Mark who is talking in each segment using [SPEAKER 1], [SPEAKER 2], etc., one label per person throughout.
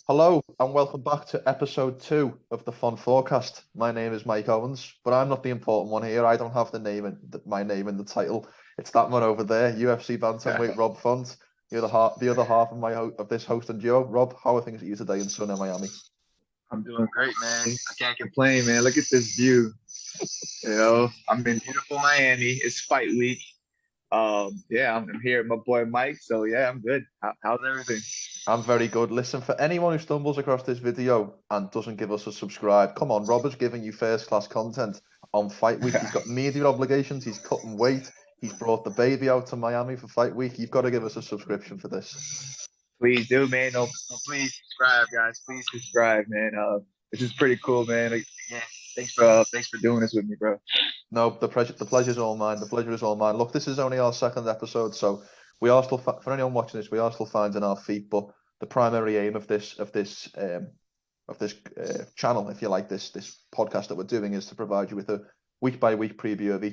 [SPEAKER 1] Hello and welcome back to episode 2 of the Fun Forecast. My name is Mike Owens, but I'm not the important one here. I don't have my name in the title. It's that one over there, UFC Bantamweight Rob Font. The other half of of this host and duo. Rob, how are things at you today in sunny Miami?
[SPEAKER 2] I'm doing great, man. I can't complain, man. Look at this view. I'm in beautiful Miami. It's fight week. Yeah, I'm here with my boy Mike. So yeah, I'm good. How's everything?
[SPEAKER 1] I'm very good. Listen, for anyone who stumbles across this video and doesn't give us a subscribe, come on, Rob is giving you first class content on Fight Week. He's got media obligations, he's cutting weight, he's brought the baby out to Miami for Fight Week. You've got to give us a subscription for this.
[SPEAKER 2] Please do, man. No, please subscribe, guys. Please subscribe, man. This is pretty cool, man. Yeah, thanks for doing this with me, bro.
[SPEAKER 1] No, the pleasure's all mine. The pleasure is all mine. Look, this is only our second episode, so we are still for anyone watching this, we are still finding our feet. But the primary aim of this channel, if you like, this podcast that we're doing, is to provide you with a week by week preview of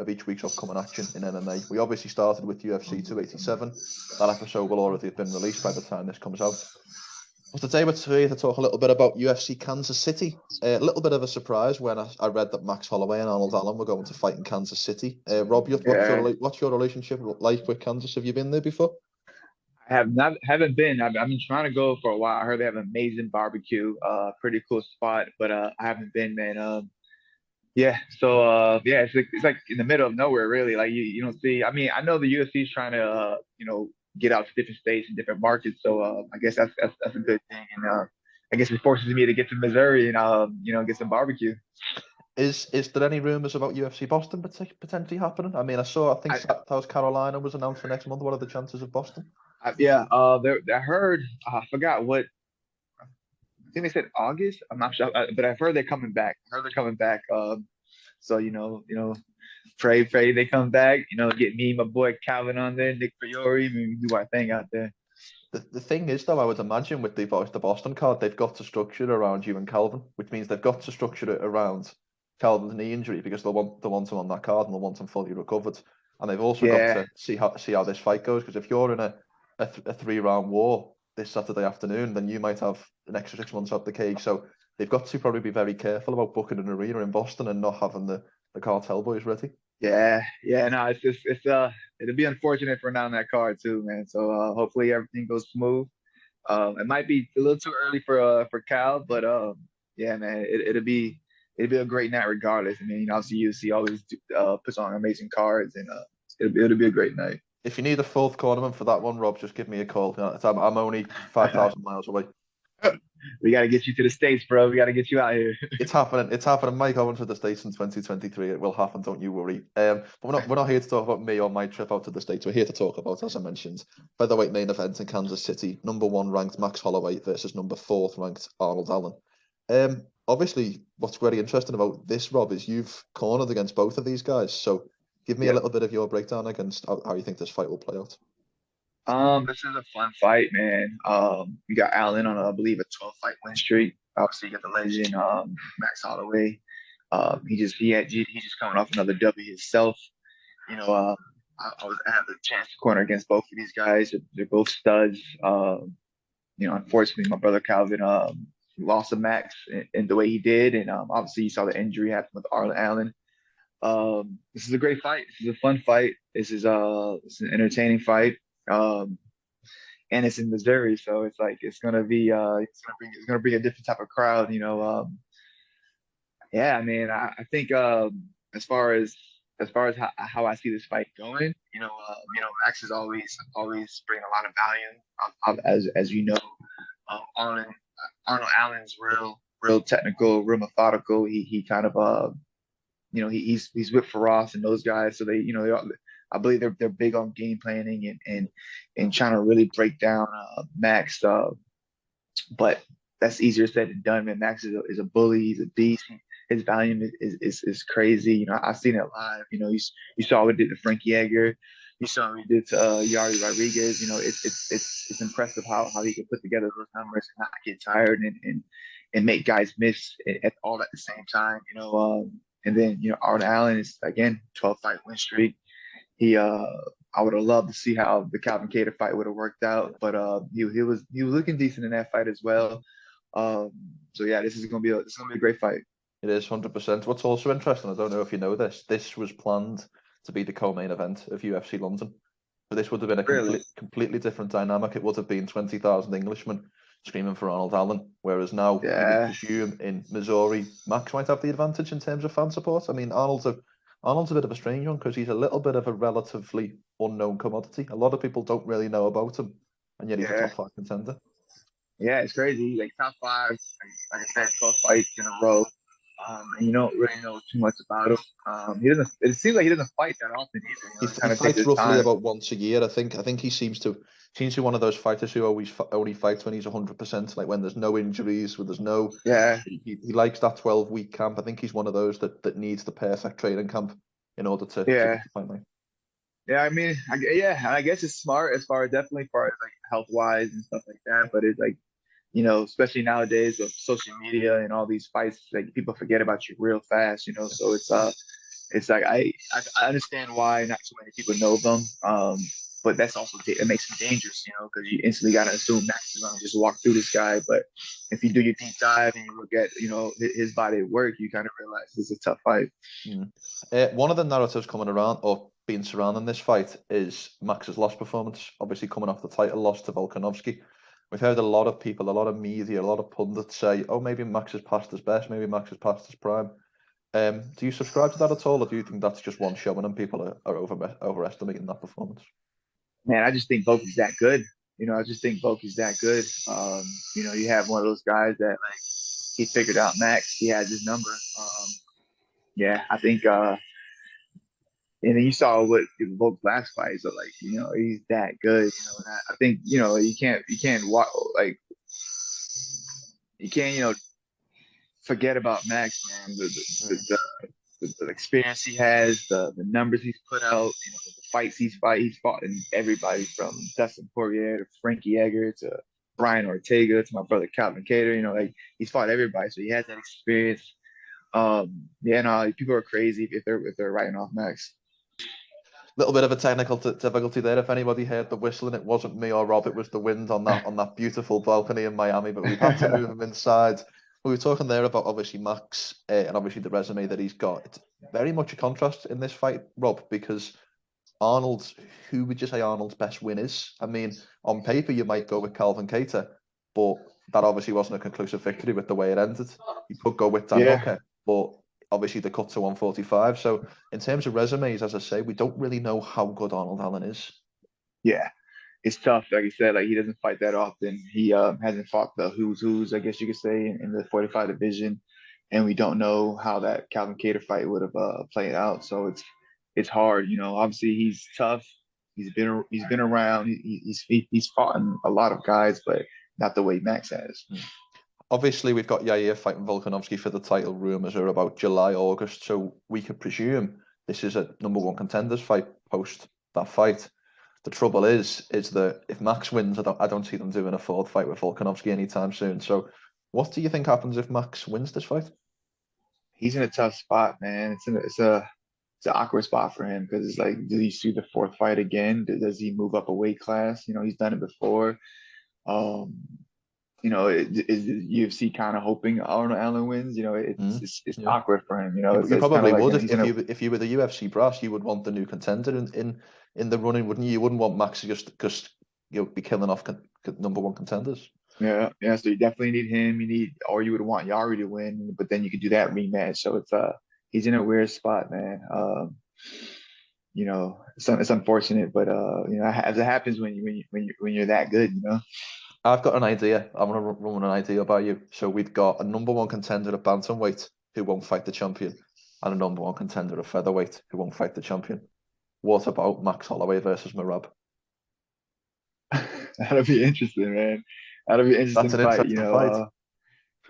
[SPEAKER 1] each week's upcoming action in MMA. We obviously started with UFC 287. That episode will already have been released by the time this comes out. But today we're here to talk a little bit about UFC Kansas City. A little bit of a surprise when I read that Max Holloway and Arnold Allen were going to fight in Kansas City. Rob, what's your relationship like with Kansas? Have you been there before?
[SPEAKER 2] I haven't been. I've been trying to go for a while. I heard they have amazing barbecue. Pretty cool spot, but I haven't been, man. Yeah, so yeah, it's like in the middle of nowhere, really. Like you don't see. I mean, I know the UFC is trying to get out to different states and different markets. So I guess that's a good thing, and I guess it forces me to get to Missouri and get some barbecue.
[SPEAKER 1] Is there any rumors about UFC Boston potentially happening? I mean, I think
[SPEAKER 2] I,
[SPEAKER 1] South Carolina was announced for next month. What are the chances of Boston?
[SPEAKER 2] yeah, I heard. I forgot what. I think they said August. I'm not sure, but I've heard they're coming back. I heard they're coming back. So pray they come back. Get me, my boy Calvin on there, Nick Fiore, we do our thing out there.
[SPEAKER 1] The thing is, though, I would imagine with the Boston card, they've got to structure it around you and Calvin, which means they've got to structure it around Calvin's knee injury because they want him on that card and they want him fully recovered. And they've also got
[SPEAKER 2] Yeah,
[SPEAKER 1] to see how this fight goes, because if you're in a 3 round war this Saturday afternoon, then you might have an extra 6 months out the cage. So they've got to probably be very careful about booking an arena in Boston and not having the cartel boys ready.
[SPEAKER 2] yeah. No, it'll be unfortunate for not on that card too, man. So hopefully everything goes smooth. It might be a little too early for Cal, but yeah, man, it'll be a great night regardless. I mean, obviously UFC always puts on amazing cards, and it'll be a great night.
[SPEAKER 1] If you need a fourth cornerman for that one, Rob, just give me a call. I'm only 5,000 miles away.
[SPEAKER 2] We got to get you to the States, bro. We got to get you out here.
[SPEAKER 1] It's happening. It's happening. Mike Owens to the States in 2023. It will happen. Don't you worry. But we're not here to talk about me or my trip out to the States. We're here to talk about, as I mentioned, featherweight main event in Kansas City. Number 1 ranked Max Holloway versus number 4 ranked Arnold Allen. Obviously, what's very interesting about this, Rob, is you've cornered against both of these guys. So give me a little bit of your breakdown against how you think this fight will play out.
[SPEAKER 2] This is a fun fight, man. You got Allen on, I believe, a 12 fight win streak. Obviously, you got the legend, Max Holloway. He just coming off another W himself. I had the chance to corner against both of these guys. They're both studs. Unfortunately, my brother Calvin lost to Max in the way he did, and obviously, you saw the injury happen with Arnold Allen. This is a great fight. This is a fun fight. It's an entertaining fight. Um, and it's in Missouri, so it's like it's gonna bring a different type of crowd. Yeah, I mean, I think as far as how I see this fight going, Max is always bring a lot of value, as you know. Arnold Allen's real technical, real methodical. He kind of he's with Faross and those guys, so I believe they're big on game planning and trying to really break down Max. But that's easier said than done. Man, Max is a bully. He's a beast. His volume is crazy. I've seen it live. You saw what he did to Frankie Edgar. You saw what he did to Yari Rodriguez. It's impressive how he can put together those numbers and not get tired and make guys miss all at the same time. And then Arnold Allen is again 12 fight win streak. He I would have loved to see how the Calvin Kattar fight would have worked out, but he was looking decent in that fight as well. Um, so yeah, this is gonna be a great fight.
[SPEAKER 1] It is 100%. What's also interesting, I don't know if you know this, this was planned to be the co-main event of UFC London. So this would have been a
[SPEAKER 2] Really?
[SPEAKER 1] completely different dynamic. It would have been 20,000 Englishmen screaming for Arnold Allen, whereas now you would
[SPEAKER 2] Yeah,
[SPEAKER 1] presume in Missouri, Max might have the advantage in terms of fan support. I mean, Arnold's a bit of a strange one because he's a little bit of a relatively unknown commodity. A lot of people don't really know about him, and yet he's a
[SPEAKER 2] yeah,
[SPEAKER 1] top five contender.
[SPEAKER 2] yeah. It's crazy. Like top five, like I said, 12 fights in a row. And you don't really know too much about him. He doesn't. It seems like he doesn't fight that often either. You know, he
[SPEAKER 1] He
[SPEAKER 2] kind of takes
[SPEAKER 1] fights
[SPEAKER 2] his
[SPEAKER 1] roughly
[SPEAKER 2] time.
[SPEAKER 1] about once a year. I think he seems to be one of those fighters who always only fights when he's 100%, like when there's no injuries, when there's no.
[SPEAKER 2] Yeah,
[SPEAKER 1] He likes that 12-week camp. I think he's one of those that needs the perfect training camp in order to
[SPEAKER 2] yeah,
[SPEAKER 1] get the fight night.
[SPEAKER 2] yeah. I mean, yeah. And I guess it's smart as far definitely far as like health wise and stuff like that. But it's like especially nowadays with social media and all these fights, like people forget about you real fast. So it's like I understand why not too many people know them. But that's also it makes him dangerous, because you instantly gotta assume Max is gonna just walk through this guy. But if you do your deep dive and you look at his body at work, you kind of realize this is a tough fight.
[SPEAKER 1] Mm. One of the narratives coming around or being surrounding this fight is Max's lost performance, obviously coming off the title loss to Volkanovski. We've heard a lot of people, a lot of media, a lot of pundits say, "Oh, maybe Max has passed his best, maybe Max has passed his prime." Do you subscribe to that at all, or do you think that's just one showing and people are overestimating that performance?
[SPEAKER 2] Man, I just think Volky's that good. I just think Volky's that good. You have one of those guys that like he figured out Max. He has his number. Yeah, I think and then you saw what Volk's last fight, so like he's that good. And I think you can't walk like you can't forget about Max, man. The experience he has, the numbers he's put out, the fights he's fought in everybody from Dustin Poirier to Frankie Edgar to Brian Ortega to my brother Calvin Kattar. Like he's fought everybody, so he has that experience. Yeah, no, people are crazy if they're writing off Max.
[SPEAKER 1] Little bit of a technical difficulty there. If anybody heard the whistling, it wasn't me or Rob. It was the wind on that beautiful balcony in Miami. But we've had to move him inside. We were talking there about obviously Max and obviously the resume that he's got. It's very much a contrast in this fight, Rob, because Arnold's. Who would you say Arnold's best win is? I mean, on paper you might go with Calvin Kattar, but that obviously wasn't a conclusive victory with the way it ended. You could go with Dan
[SPEAKER 2] Yeah,
[SPEAKER 1] Hooker, but obviously the cut to 145. So in terms of resumes, as I say, we don't really know how good Arnold Allen is.
[SPEAKER 2] yeah, it's tough. Like you said, like he doesn't fight that often. He hasn't fought the who's, I guess you could say, in the 45 division, and we don't know how that Calvin Kattar fight would have played out. So it's hard. Obviously he's tough. He's been around. He's fought a lot of guys, but not the way Max has.
[SPEAKER 1] Obviously, we've got Yair fighting Volkanovski for the title. Rumors are about July, August, so we could presume this is a number one contenders fight post that fight. The trouble is that if Max wins, I don't see them doing a fourth fight with Volkanovski anytime soon. So, what do you think happens if Max wins this fight?
[SPEAKER 2] He's in a tough spot, man. It's an awkward spot for him because it's like, does he see the fourth fight again? Does he move up a weight class? He's done it before. Um, is the UFC kind of hoping Arnold Allen wins? It's
[SPEAKER 1] Mm,
[SPEAKER 2] it's
[SPEAKER 1] yeah.
[SPEAKER 2] awkward for him.
[SPEAKER 1] You
[SPEAKER 2] It's kind of
[SPEAKER 1] probably
[SPEAKER 2] like
[SPEAKER 1] would
[SPEAKER 2] he's in
[SPEAKER 1] if you were the UFC brass, you would want the new contender in the running, wouldn't you? You wouldn't want Max to just be killing off number one contenders.
[SPEAKER 2] yeah. So you definitely need him. Or you would want Yari to win, but then you could do that rematch. So he's in a weird spot, man. It's unfortunate, but as it happens when you're that good.
[SPEAKER 1] I've got an idea. I'm gonna run an idea by you. So we've got a number one contender at bantamweight who won't fight the champion, and a number one contender at featherweight who won't fight the champion. What about Max Holloway versus Marab?
[SPEAKER 2] That'll be interesting, man. That'll be an
[SPEAKER 1] That's
[SPEAKER 2] interesting
[SPEAKER 1] an
[SPEAKER 2] fight.
[SPEAKER 1] interesting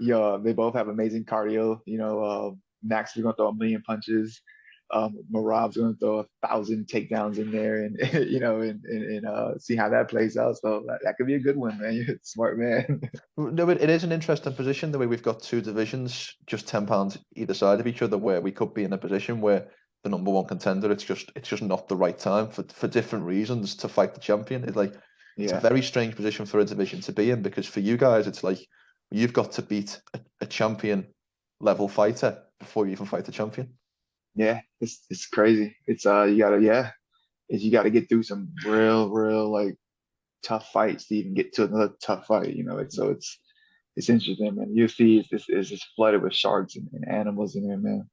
[SPEAKER 1] fight.
[SPEAKER 2] They both have amazing cardio. Max is going to throw a million punches. Marab's going to throw 1,000 takedowns in there, and and see how that plays out. So that could be a good one, man. You're a smart man.
[SPEAKER 1] No, it is an interesting position the way we've got two divisions, just £10 either side of each other, where we could be in a position where the #1 contender. It's just not the right time for different reasons to fight the champion. It's like it's a very strange position for a division to be in, because for you guys it's like you've got to beat a champion level fighter before you even fight the champion.
[SPEAKER 2] Yeah, it's crazy. It's you gotta get through some real like tough fights to even get to another tough fight. It's interesting, man. UFC is just flooded with sharks and animals in there, man.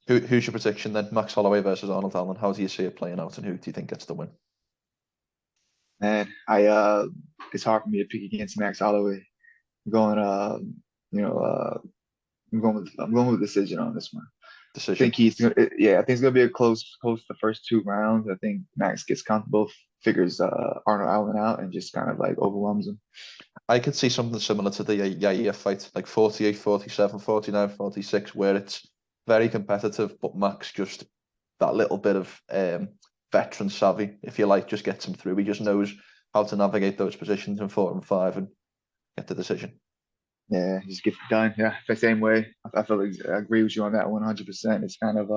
[SPEAKER 1] Who's your prediction then? Max Holloway versus Arnold Allen. How do you see it playing out, and who do you think gets the win?
[SPEAKER 2] Man, it's hard for me to pick against Max Holloway. I'm going you know I'm going with decision on this one. I
[SPEAKER 1] Decision.
[SPEAKER 2] think I think it's gonna be a close the first 2 rounds. I think Max gets comfortable, figures Arnold Allen out, and just kind of like overwhelms him.
[SPEAKER 1] I could see something similar to the Yair fight, like 48-47, 49-46, where it's very competitive, but Max just that little bit of veteran savvy, if you like, just gets him through. He just knows how to navigate those positions in 4 and 5 and get the decision.
[SPEAKER 2] Yeah, just gets it done. Yeah, the same way. I feel like I agree with you on that 100%. It's kind of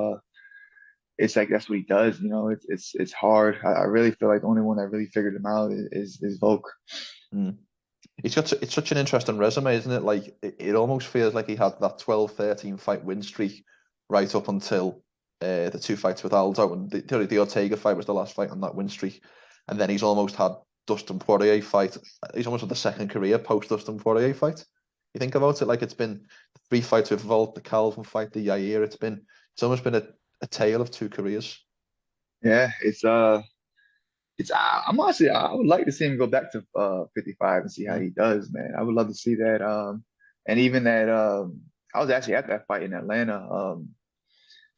[SPEAKER 2] it's like that's what he does. It's hard. I really feel like the only one that really figured him out is Volk.
[SPEAKER 1] Mm. It's such an interesting resume, isn't it? Like it almost feels like he had that 12-13 fight win streak right up until the 2 fights with Aldo, and the Ortega fight was the last fight on that win streak, and then he's almost had Dustin Poirier fight. He's almost had the second career post Dustin Poirier fight. You think about it, like it's been 3 fights with Volk, the Calvin fight, the Yair. It's almost been a tale of 2 careers.
[SPEAKER 2] Yeah, I'm honestly I would like to see him go back to 55 and see how he does, man. I would love to see that. And even that I was actually at that fight in Atlanta.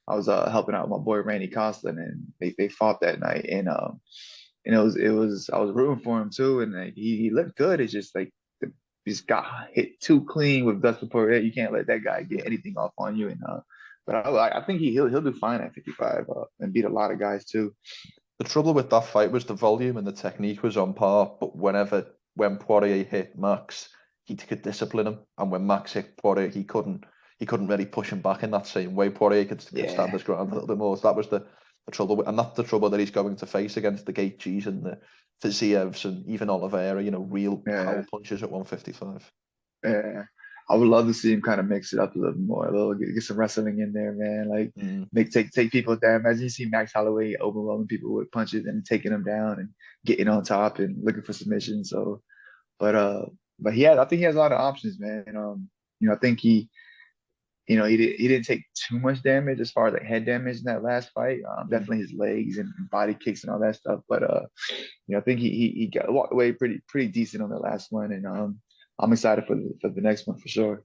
[SPEAKER 2] I was helping out my boy Randy Costin, and they fought that night, and it was I was rooting for him too, and like, he looked good. It's just like he just got hit too clean with Dustin Poirier. You can't let that guy get anything off on you, and but I think he'll do fine at 55 and beat a lot of guys too.
[SPEAKER 1] The trouble with that fight was the volume and the technique was on par, but when Poirier hit Max, he could discipline him, and when Max hit Poirier, he couldn't really push him back in that same way. Poirier could stand his ground a little bit more. So that was the trouble, and that's the trouble that he's going to face against the Gaethjes and the Fizievs and even Oliveira. Real power punches at 155.
[SPEAKER 2] Yeah. I would love to see him kind of mix it up a little more, get some wrestling in there, man. Like take people down. Imagine you see Max Holloway overwhelming people with punches and taking them down and getting on top and looking for submission. So, but I think he has a lot of options, man. I think he didn't take too much damage as far as like head damage in that last fight. Definitely his legs and body kicks and all that stuff. But I think he walked away pretty decent on the last one, and I'm excited for the next one for sure.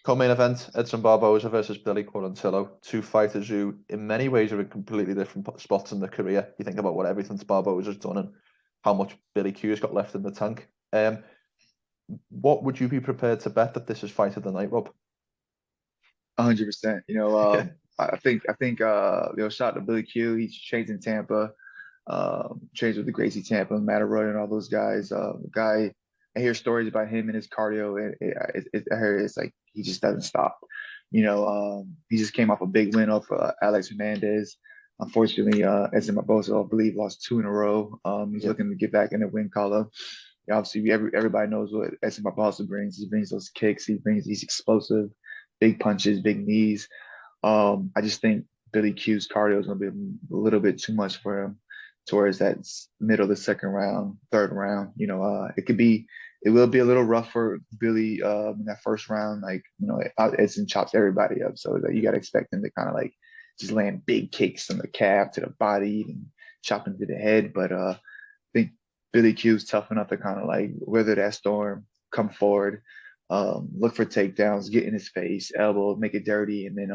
[SPEAKER 1] Co-main event: Edson Barboza versus Billy Quarantillo. 2 fighters who, in many ways, are in completely different spots in their career. You think about what everything Barboza's done and how much Billy Q's got left in the tank. What would you be prepared to bet that this is fight of the night, Rob?
[SPEAKER 2] 100%. I think shout out to Billy Q. He's trains in Tampa, trains with the Gracie Tampa, Matt Arroyo, and all those guys. The guy, I hear stories about him and his cardio, and I heard it's like he just doesn't stop. He just came off a big win over Alex Hernandez. Unfortunately, Edson Barboza, I believe, lost 2 in a row. He's looking to get back in the win column. Obviously, everybody knows what Edson Barboza brings. He brings those kicks. He's explosive, big punches, big knees. I just think Billy Q's cardio is going to be a little bit too much for him towards that middle of the second round, third round. It will be a little rough for Billy in that first round. Like, Edson chops everybody up. So you got to expect him to kind of like just land big kicks from the calf to the body and chop him to the head. But I think Billy Q's tough enough to kind of like weather that storm, come forward, look for takedowns, get in his face, elbow, make it dirty, and then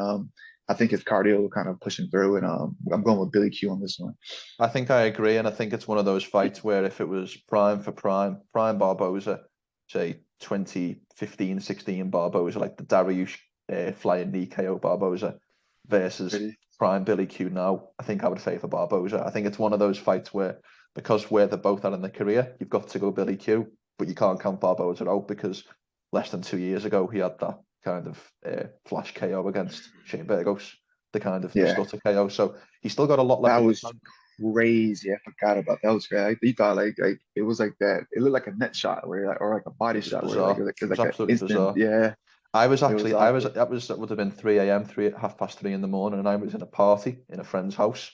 [SPEAKER 2] I think his cardio will kind of push him through. And I'm going with Billy Q on this one.
[SPEAKER 1] I think I agree, and I think it's one of those fights where if it was prime for prime Barboza, say 2015-16 Barboza, like the Dariush flying knee KO Barboza versus prime Billy Q now, I think I would favour Barboza. I think it's one of those fights where, because where they're both at in their career, you've got to go Billy Q, but you can't count Barboza out because less than 2 years ago he had that kind of flash KO against Shane Burgos. the kind of the
[SPEAKER 2] Yeah,
[SPEAKER 1] stutter KO. So he's still got a lot left
[SPEAKER 2] that
[SPEAKER 1] in the
[SPEAKER 2] was
[SPEAKER 1] tank.
[SPEAKER 2] crazy. I forgot about that. That was crazy. You thought like it was like that. It looked like a net shot where like or like a body
[SPEAKER 1] It was
[SPEAKER 2] shot where like
[SPEAKER 1] bizarre.
[SPEAKER 2] it
[SPEAKER 1] It
[SPEAKER 2] was
[SPEAKER 1] was
[SPEAKER 2] like an
[SPEAKER 1] absolutely
[SPEAKER 2] instant.
[SPEAKER 1] bizarre.
[SPEAKER 2] Yeah,
[SPEAKER 1] I was
[SPEAKER 2] it was
[SPEAKER 1] actually,
[SPEAKER 2] awful.
[SPEAKER 1] that would have been 3 a.m., 3:30 in the morning, and I was in a party in a friend's house,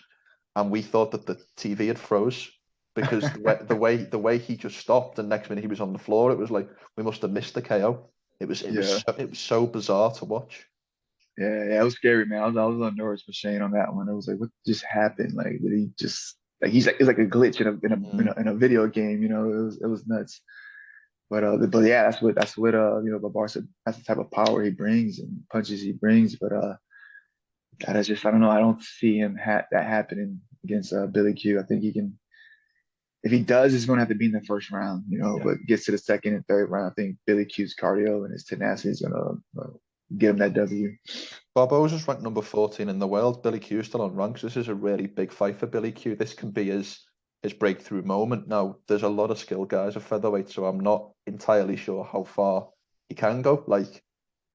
[SPEAKER 1] and we thought that the TV had froze because the way he just stopped, and next minute he was on the floor. It was like we must have missed the KO.
[SPEAKER 2] Yeah,
[SPEAKER 1] It was so bizarre to watch.
[SPEAKER 2] yeah. It was scary, man. I was on nerves for Shane on that one. It was like, what just happened? Like, did he just like he's like it's like a glitch
[SPEAKER 1] Mm,
[SPEAKER 2] in a video game. It was nuts. But yeah, that's what Barboza, that's the type of power he brings and punches he brings. But that is just I don't know. I don't see him that happening against Billy Q. I think he can. If he does, he's going to have to be in the first round,
[SPEAKER 1] yeah.
[SPEAKER 2] But gets to the second and third round, I think Billy Q's cardio and his tenacity is going to get him that W.
[SPEAKER 1] Barboza's ranked number 14 in the world. Billy Q's still on ranks. This is a really big fight for Billy Q. This can be his breakthrough moment. Now, there's a lot of skilled guys at featherweight, so I'm not entirely sure how far he can go. Like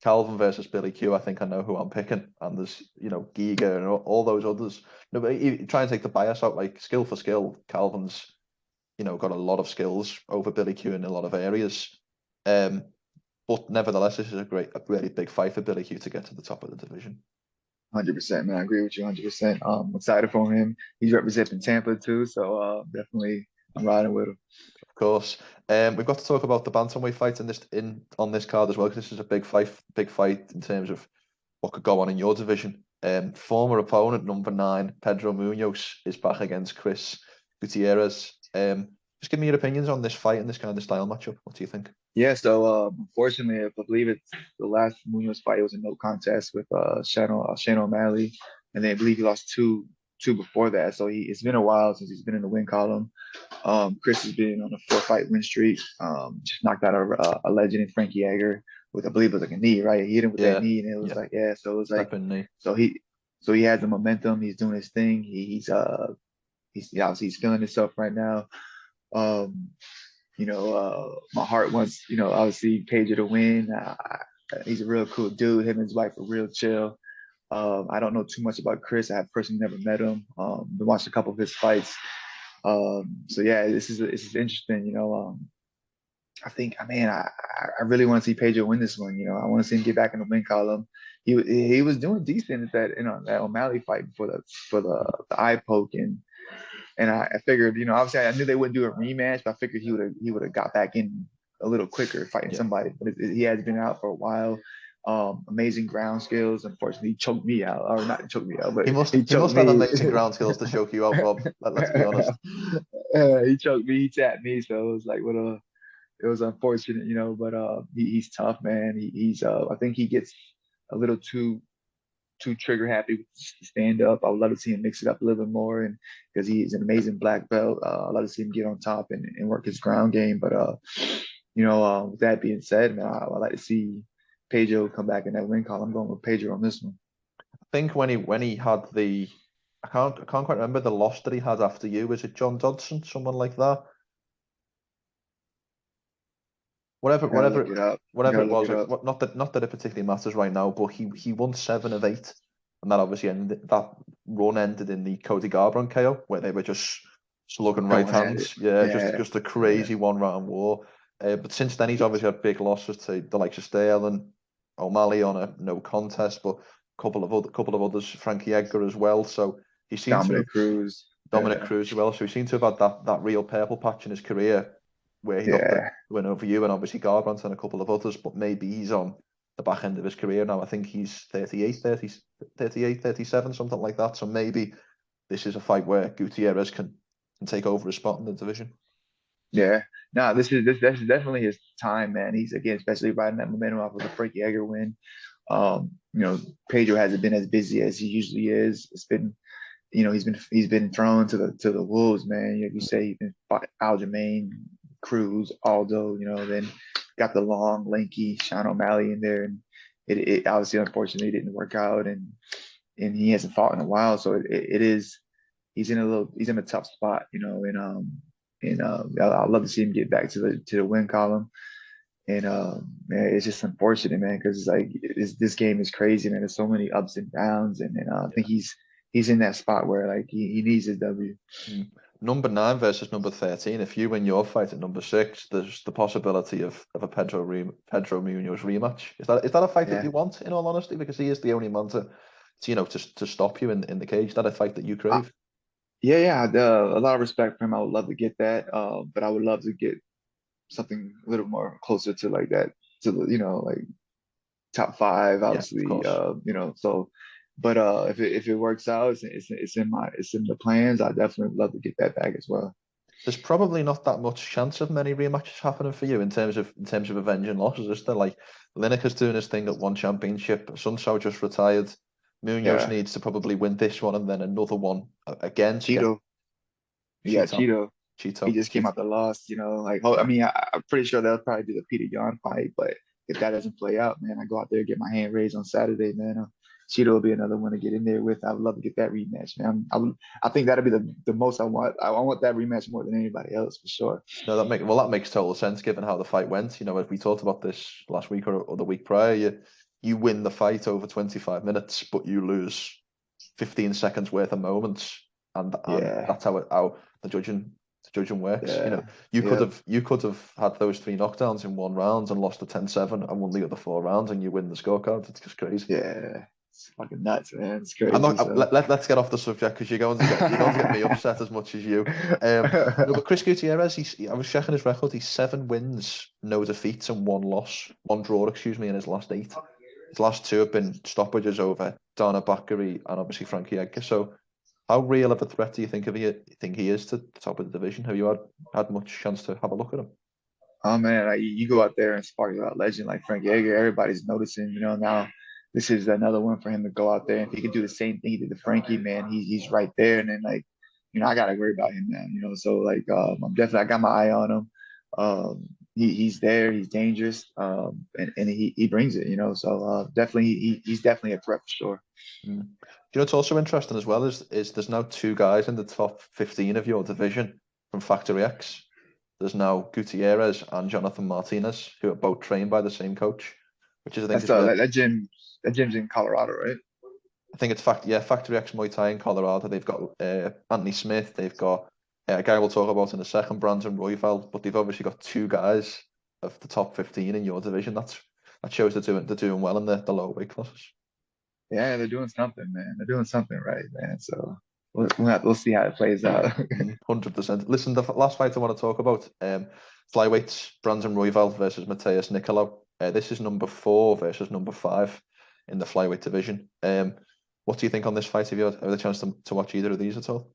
[SPEAKER 1] Calvin versus Billy Q, I think I know who I'm picking. And there's, Giga and all those others. No, but you try and take the bias out, like skill for skill. Calvin's, got a lot of skills over Billy Q in a lot of areas. Um, but nevertheless, this is a really big fight for Billy Q to get to the top of the division.
[SPEAKER 2] 100%, man. I agree with you 100%. Excited for him. He's representing Tampa too, so definitely I'm riding with him.
[SPEAKER 1] Of course. We've got to talk about the bantamweight fight on this card as well, because this is a big fight in terms of what could go on in your division. Former opponent number 9, Pedro Munhoz, is back against Chris Gutierrez. Just give me your opinions on this fight and this kind of style matchup. What do you think?
[SPEAKER 2] Yeah, so unfortunately, I believe it's the last Munoz fight. It was a no contest with Shane O'Malley, and then I believe he lost two before that. So it's been a while since he's been in the win column. Chris has been on a 4-fight win streak. Just knocked out a legend in Frankie Edgar with I believe it was like a knee, right? He hit him with that
[SPEAKER 1] Yeah,
[SPEAKER 2] knee, and it was
[SPEAKER 1] yeah,
[SPEAKER 2] like yeah. So it was like
[SPEAKER 1] stepping knee.
[SPEAKER 2] so he has the momentum. He's doing his thing. He's obviously he's feeling himself right now. Um, my heart wants, obviously Pedro to win. He's a real cool dude. Him and his wife are real chill. I don't know too much about Chris. I have personally never met him. Been watched a couple of his fights. So yeah, this is interesting. I think, man, I really want to see Pedro win this one. I want to see him get back in the win column. He was doing decent at that O'Malley fight for the eye poke and I figured, obviously I knew they wouldn't do a rematch, but I figured he would have got back in a little quicker fighting
[SPEAKER 1] Yeah.
[SPEAKER 2] somebody. But he has been out for a while. Amazing ground skills. Unfortunately, he choked me out, or not choked me out, but he
[SPEAKER 1] He
[SPEAKER 2] choked
[SPEAKER 1] must have
[SPEAKER 2] me.
[SPEAKER 1] amazing ground skills to choke you out, Rob. Let's be honest.
[SPEAKER 2] He choked me. He tapped me. So it was like what a. It was unfortunate, but he's tough, man. He's I think he gets a little too trigger happy with stand up. I would love to see him mix it up a little bit more, and because he's an amazing black belt, I'd love to see him get on top and work his ground game. But with that being said, man, I like to see Pedro come back in that win column. I'm going with Pedro on this one.
[SPEAKER 1] I think when he had I can't quite remember the loss that he had after you. Was it John Dodson, someone like that? Whatever,
[SPEAKER 2] I gotta look
[SPEAKER 1] whatever,
[SPEAKER 2] it up. I
[SPEAKER 1] whatever
[SPEAKER 2] gotta
[SPEAKER 1] it
[SPEAKER 2] look
[SPEAKER 1] was.
[SPEAKER 2] it up.
[SPEAKER 1] Not that it particularly matters right now, but he won 7 of 8, and that obviously ended. That run ended in the Cody Garbrandt KO, where they were just slugging right
[SPEAKER 2] Going at it.
[SPEAKER 1] hands. Yeah,
[SPEAKER 2] Yeah,
[SPEAKER 1] just a
[SPEAKER 2] yeah.
[SPEAKER 1] crazy one round war. But since then, he's obviously had big losses to the likes of Sterling, O'Malley on a no contest, but a couple of others, Frankie Edgar as well. So he seemed to have
[SPEAKER 2] Dominic Cruz.
[SPEAKER 1] Dominic
[SPEAKER 2] Yeah,
[SPEAKER 1] Cruz as well. So he seemed to have had that real purple patch in his career where he got the
[SPEAKER 2] yeah.
[SPEAKER 1] win over you and obviously Garbrandt and a couple of others, but maybe he's on the back end of his career now. I think he's 38, 37, something like that. So maybe this is a fight where Gutierrez can take over his spot in the division.
[SPEAKER 2] Yeah. No, this is definitely his time, man. He's again, especially riding that momentum off of the Frankie Edgar win. You know, Pedro hasn't been as busy as he usually is. It's been, he's been thrown to the wolves, man. You say he's been fought Aljamain, Cruz, Aldo. Then got the long, lanky Sean O'Malley in there, and it obviously, unfortunately, didn't work out, and he hasn't fought in a while. So it is he's in a tough spot, and I'd love to see him get back to the win column. And man, it's just unfortunate, man, because it's like this game is crazy, man. There's so many ups and downs, and I think he's in that spot where like he needs his W.
[SPEAKER 1] Mm. Number 9 versus number 13. If you win your fight at number 6, there's the possibility of a Pedro Munhoz rematch. Is that a fight that
[SPEAKER 2] Yeah.
[SPEAKER 1] you want, in all honesty? Because he is the only man to stop you in the cage. Is that a fight that you
[SPEAKER 2] I,
[SPEAKER 1] crave?
[SPEAKER 2] yeah. A lot of respect for him. I would love to get that. But I would love to get something a little more closer to like that, to the, like top five,
[SPEAKER 1] Yeah, of
[SPEAKER 2] obviously.
[SPEAKER 1] course.
[SPEAKER 2] So, but if it works out, it's in the plans. I definitely would love to get that back as well.
[SPEAKER 1] There's probably not that much chance of many rematches happening for you in terms of avenging losses, is there? Like Lineker's doing his thing at one championship. Sun Tzu just retired. Munoz
[SPEAKER 2] Yeah,
[SPEAKER 1] needs to probably win this one and then another one again to get
[SPEAKER 2] Cheeto. Yeah,
[SPEAKER 1] Cheeto.
[SPEAKER 2] Cheeto. He
[SPEAKER 1] Cheeto.
[SPEAKER 2] just came
[SPEAKER 1] Cheeto.
[SPEAKER 2] out the loss. Like, I mean, I'm pretty sure they'll probably do the Peter Yan fight, but if that doesn't play out, man, I go out there and get my hand raised on Saturday, man. Cheeto will be another one to get in there with. I would love to get that rematch, man. I think that'll be the most I want. I want that rematch more than anybody else for sure.
[SPEAKER 1] No, that makes total sense given how the fight went. As we talked about this last week or the week prior, you win the fight over 25 minutes, but you lose 15 seconds worth of moments, and
[SPEAKER 2] Yeah,
[SPEAKER 1] that's how the judging works.
[SPEAKER 2] yeah,
[SPEAKER 1] You could
[SPEAKER 2] yep,
[SPEAKER 1] have you could have had those 3 knockdowns in one round and lost the 10-7 and won the other 4 rounds, and you win the scorecard. It's just crazy.
[SPEAKER 2] yeah. It's fucking nuts, man. It's
[SPEAKER 1] I'm
[SPEAKER 2] crazy.
[SPEAKER 1] not.
[SPEAKER 2] So.
[SPEAKER 1] Let's get off the subject because you're going to get me upset as much as you. No, but Chris Gutierrez, I was checking his record. He's 7 wins, no defeats, and 1 loss, 1 draw, excuse me, in his last 8. His last 2 have been stoppages over Dana Bakary and obviously Frankie Edgar. So, how real of a threat do you think he is to the top of the division? Have you had much chance to have a look at him?
[SPEAKER 2] Oh man, like you go out there and spark a legend like Frank Yeager, everybody's noticing. Now this is another one for him to go out there. And if he could do the same thing he did to Frankie, man, he's right there. And then like, I gotta worry about him now. So like, I got my eye on him. He's there, he's dangerous, and he brings it. So definitely he's definitely a threat for sure.
[SPEAKER 1] Mm. What's also interesting as well is there's now 2 guys in the top 15 of your division from Factory X. There's now Gutierrez and Jonathan Martinez, who are both trained by the same coach, which is I think
[SPEAKER 2] That's
[SPEAKER 1] is really
[SPEAKER 2] that gym's in Colorado, right?
[SPEAKER 1] I think it's Factory X Muay Thai in Colorado. They've got Anthony Smith. They've got a guy we'll talk about in a second, Brandon Royval. But they've obviously got 2 guys of the top 15 in your division. That shows they're doing well in the lower weight classes.
[SPEAKER 2] Yeah, they're doing something, man. They're doing something right, man. So we'll see how it plays out.
[SPEAKER 1] 100%. Listen, the last fight I want to talk about, flyweights, Brandon Royval versus Mateus Nicolau. This is number 4 versus number 5 in the flyweight division. What do you think on this fight? Have you had a chance to watch either of these at all?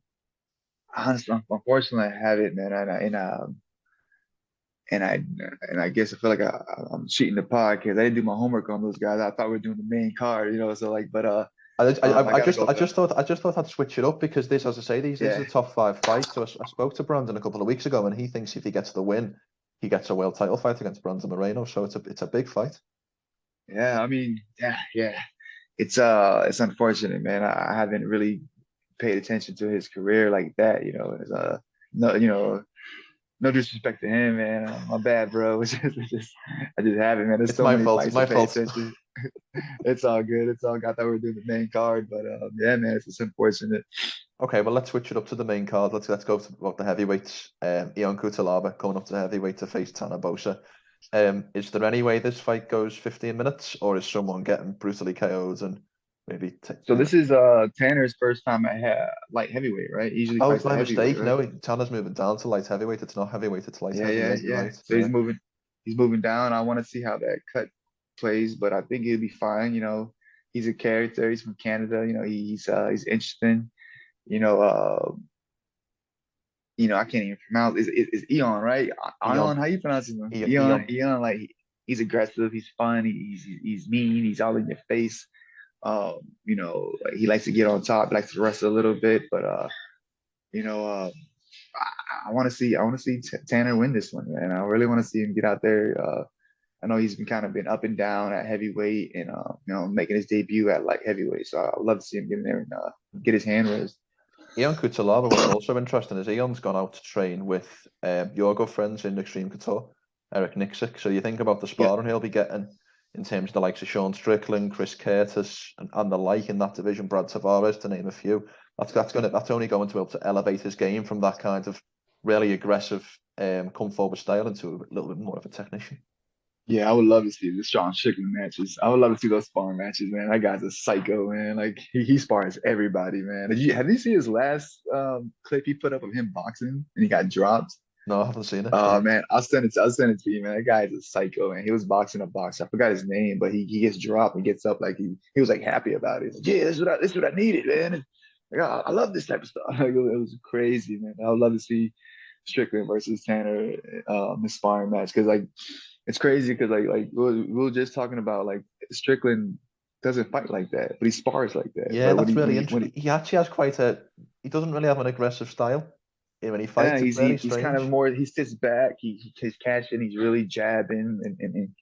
[SPEAKER 2] Honestly, unfortunately, I haven't, man. And I and I guess I feel like I'm cheating the podcast. I didn't do my homework on those guys. I thought we were doing the main card, So like, but
[SPEAKER 1] I,
[SPEAKER 2] I
[SPEAKER 1] I, I
[SPEAKER 2] gotta
[SPEAKER 1] just
[SPEAKER 2] go
[SPEAKER 1] I
[SPEAKER 2] with the
[SPEAKER 1] just thought I'd switch it up because this, as I say, these are
[SPEAKER 2] yeah,
[SPEAKER 1] the top 5 fights. So I spoke to Brandon a couple of weeks ago, and he thinks if he gets the win, he gets a world title fight against Brandon Moreno. So it's a big fight.
[SPEAKER 2] yeah. I mean, yeah. It's unfortunate, man. I haven't really paid attention to his career like that. It's no, no disrespect to him, man. My bad, bro. I just haven't, man. There's
[SPEAKER 1] It's
[SPEAKER 2] so
[SPEAKER 1] my
[SPEAKER 2] many
[SPEAKER 1] fault. It's
[SPEAKER 2] fights to
[SPEAKER 1] my
[SPEAKER 2] pay
[SPEAKER 1] fault.
[SPEAKER 2] attention. It's all good. It's all good. I thought we were doing the main card, but yeah, man, it's just unfortunate.
[SPEAKER 1] Okay, well let's switch it up to the main card. Let's go to about the heavyweights. Ion Cutelaba coming up to heavyweight to face Tanner Boser. Is there any way this fight goes 15 minutes, or is someone getting brutally KO'd and maybe
[SPEAKER 2] So this is Tanner's first time at light heavyweight, right? He usually
[SPEAKER 1] Oh, it's
[SPEAKER 2] fights at
[SPEAKER 1] my
[SPEAKER 2] heavyweight,
[SPEAKER 1] mistake.
[SPEAKER 2] right?
[SPEAKER 1] No, Tanner's moving down to light heavyweight. It's not heavyweight. It's light
[SPEAKER 2] Yeah,
[SPEAKER 1] heavy.
[SPEAKER 2] yeah,
[SPEAKER 1] Yeah, you're
[SPEAKER 2] yeah.
[SPEAKER 1] right.
[SPEAKER 2] So
[SPEAKER 1] Yeah.
[SPEAKER 2] he's moving down. I want to see how that cut plays, but I think he'll be fine. He's a character. He's from Canada. He's interesting. You know, uh, I can't even pronounce. It's Eon, right?
[SPEAKER 1] Eon,
[SPEAKER 2] Eon, how you pronounce his name? Eon,
[SPEAKER 1] Eon.
[SPEAKER 2] Eon. Like he's aggressive. He's fun. He's mean. He's all in your face. Like, he likes to get on top. Likes to wrestle a little bit, but you know, I want to see Tanner win this one, man. I really want to see him get out there. I know he's been kind of been up and down at heavyweight and making his debut at light heavyweight. So I'd love to see him get in there and get his hand raised.
[SPEAKER 1] Ion Cutelaba, what's also interesting is Ion's gone out to train with your good friends in Extreme Couture. Eric Nicksick. So you think about the
[SPEAKER 2] Yeah.
[SPEAKER 1] sparring he'll be getting in terms of the likes of Sean Strickland, Chris Curtis, and the like in that division, Brad Tavares, to name a few. That's only going to be able to elevate his game from that kind of really aggressive come forward style into a little bit more of a technician.
[SPEAKER 3] Yeah, I would love to see the Sean Strickland matches. I would love to see those sparring matches, man. That guy's a psycho, man. Like he spars everybody, man. Have you seen his last clip he put up of him boxing and he got dropped?
[SPEAKER 1] No, I haven't seen it.
[SPEAKER 3] Oh man, I'll send it to you, man. That guy is a psycho, man. He was boxing a boxer. I forgot his name, but he gets dropped and gets up like he was like happy about it. He's like, yeah, this is what I needed, man. And, like, oh, I love this type of stuff. Like, it was crazy, man. I would love to see Strickland versus Tanner this sparring match because like it's crazy because like we were just talking about like Strickland doesn't fight like that, but he spars like that.
[SPEAKER 1] Yeah,
[SPEAKER 3] but
[SPEAKER 1] that's really interesting. He actually has he doesn't really have an aggressive style. When he fights,
[SPEAKER 3] yeah,
[SPEAKER 1] it's very
[SPEAKER 3] he's
[SPEAKER 1] strange.
[SPEAKER 3] kind of more. He sits back. He's catching. He's really jabbing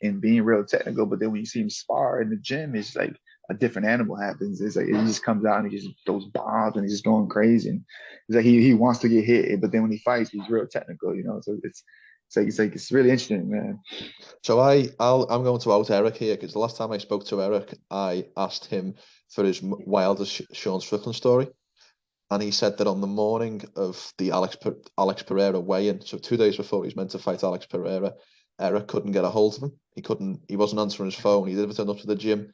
[SPEAKER 3] and being real technical. But then when you see him spar in the gym, it's like a different animal happens. It's like he just comes out and he just throws bombs and he's just going crazy. And it's like he wants to get hit, but then when he fights, he's real technical. You know, so it's really interesting, man.
[SPEAKER 1] So I'm going to out Eric here because the last time I spoke to Eric, I asked him for his wildest Sean Strickland story. And he said that on the morning of the Alex Pereira weigh-in, so 2 days before he was meant to fight Alex Pereira, Eric couldn't get a hold of him. He wasn't answering his phone. He never turned up to the gym. And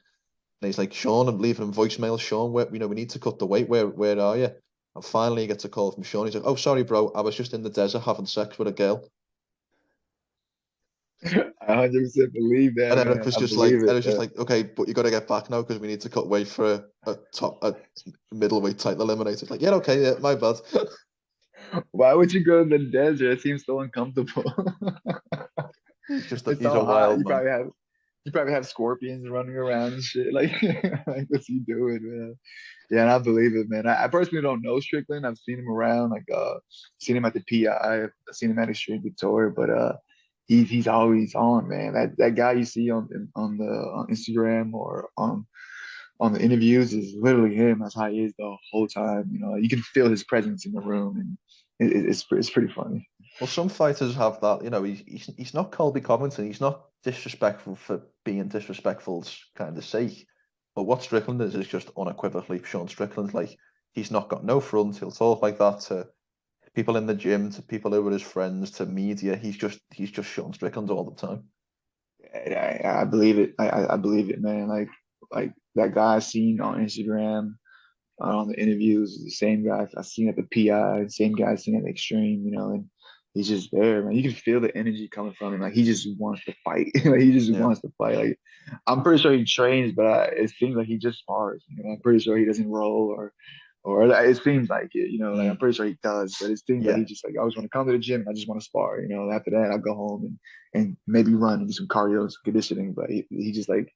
[SPEAKER 1] he's like, Sean, I'm leaving him voicemail. Sean, we need to cut the weight. Where are you? And finally he gets a call from Sean. He's like, oh, sorry, bro. I was just in the desert having sex with a girl.
[SPEAKER 3] I 100% believe that.
[SPEAKER 1] And Eric was just like, okay, but you got to get back now because we need to cut weight for a middleweight title eliminator. Like, yeah, okay, yeah, my bad.
[SPEAKER 3] Why would you go to the desert? It seems so uncomfortable.
[SPEAKER 1] He's a wild man.
[SPEAKER 3] You probably have scorpions running around and shit. Like, like what's he doing, man? Yeah, and I believe it, man. I personally don't know Strickland. I've seen him around, like seen him at the PI, I've seen him at Extreme Couture, but he's always on, man. That guy you see on Instagram or on the interviews is literally him. That's how he is the whole time. You know, you can feel his presence in the room, and it's pretty funny.
[SPEAKER 1] Well, some fighters have that. You know, he's not Colby Covington. He's not disrespectful for being disrespectful's kind of sake. But what Strickland is just unequivocally Sean Strickland. Like, he's not got no front. He'll talk like that to people in the gym, to people who are his friends, to media. He's just Sean Strickland all the time.
[SPEAKER 3] I believe it. I believe it, man. Like that guy I seen on Instagram, on the interviews, the same guy I seen at the PI, same guy I seen at the Extreme, you know, and he's just there, man. You can feel the energy coming from him. Like he just wants to fight. Like he just wants to fight. Like I'm pretty sure he trains, but it seems like he just spars. You know, I'm pretty sure he doesn't roll or it seems like it. You know, like I'm pretty sure he does, but it seems like he just like I always want to come to the gym. I just want to spar. You know, after that I go home and maybe run and do some cardio, some conditioning. But he just like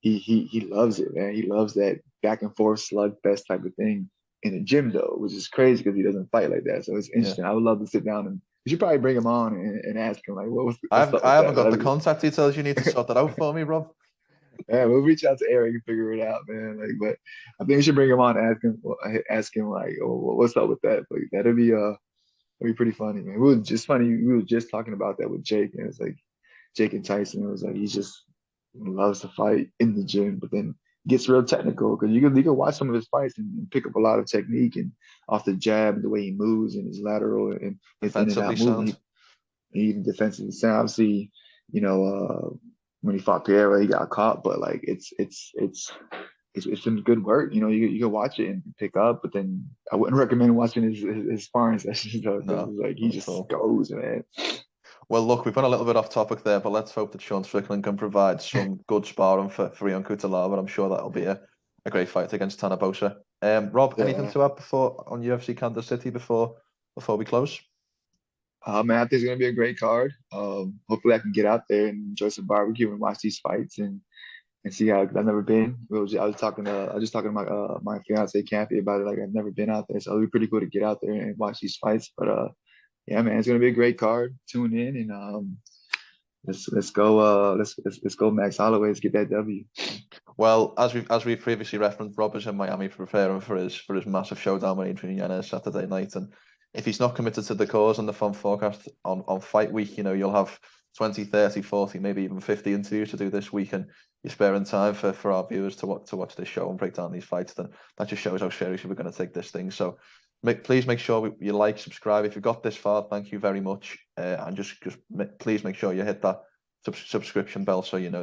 [SPEAKER 3] he loves it, man. He loves that back and forth slugfest type of thing in the gym though, which is crazy because he doesn't fight like that. So it's interesting. I would love to sit down and you should probably bring him on and ask him like, what's
[SPEAKER 1] I haven't got the contact details. You need to sort that out for me, Rob.
[SPEAKER 3] Yeah, we'll reach out to Eric and figure it out, man. Like, but I think we should bring him on and ask him like, oh, what's up with that? Like, that'd be pretty funny, man. We were just talking about that with Jake, and it's like Jake and Tyson. It was like he just loves to fight in the gym, but then gets real technical because you can watch some of his fights and pick up a lot of technique and off the jab, the way he moves and his lateral and his in and out movement. Even defensively sound. Obviously, you know, when he fought Pedro, he got caught, but like it's some good work. You know, you can watch it and pick up, but then I wouldn't recommend watching his sparring sessions though. No, like he just goes, man.
[SPEAKER 1] Well, look, we've gone a little bit off topic there, but let's hope that Sean Strickland can provide some good sparring for Ion Cutelaba. I'm sure that'll be a great fight against Tanner Boser. Rob, anything to add on UFC Kansas City before we close?
[SPEAKER 3] Man, I think it's gonna be a great card. Hopefully, I can get out there and enjoy some barbecue and watch these fights and see how. Cause I've never been. I was just talking to my fiance Kathy about it. Like I've never been out there, so it'll be pretty cool to get out there and watch these fights. But yeah, man, it's gonna be a great card. Tune in and let's go Max Holloway. Let's get that W.
[SPEAKER 1] Well, as we previously referenced, Rob is in Miami preparing for his massive showdown with Adrian Yanez Saturday night, and if he's not committed to the cause and the fun forecast on fight week, you know, you'll have 20, 30, 40, maybe even 50 interviews to do this week, and you're sparing time for our viewers to watch this show and break down these fights, then that just shows how seriously we're going to take this thing. So please make sure you like, subscribe. If you've got this far, thank you very much. And just please make sure you hit that subscription bell so you know that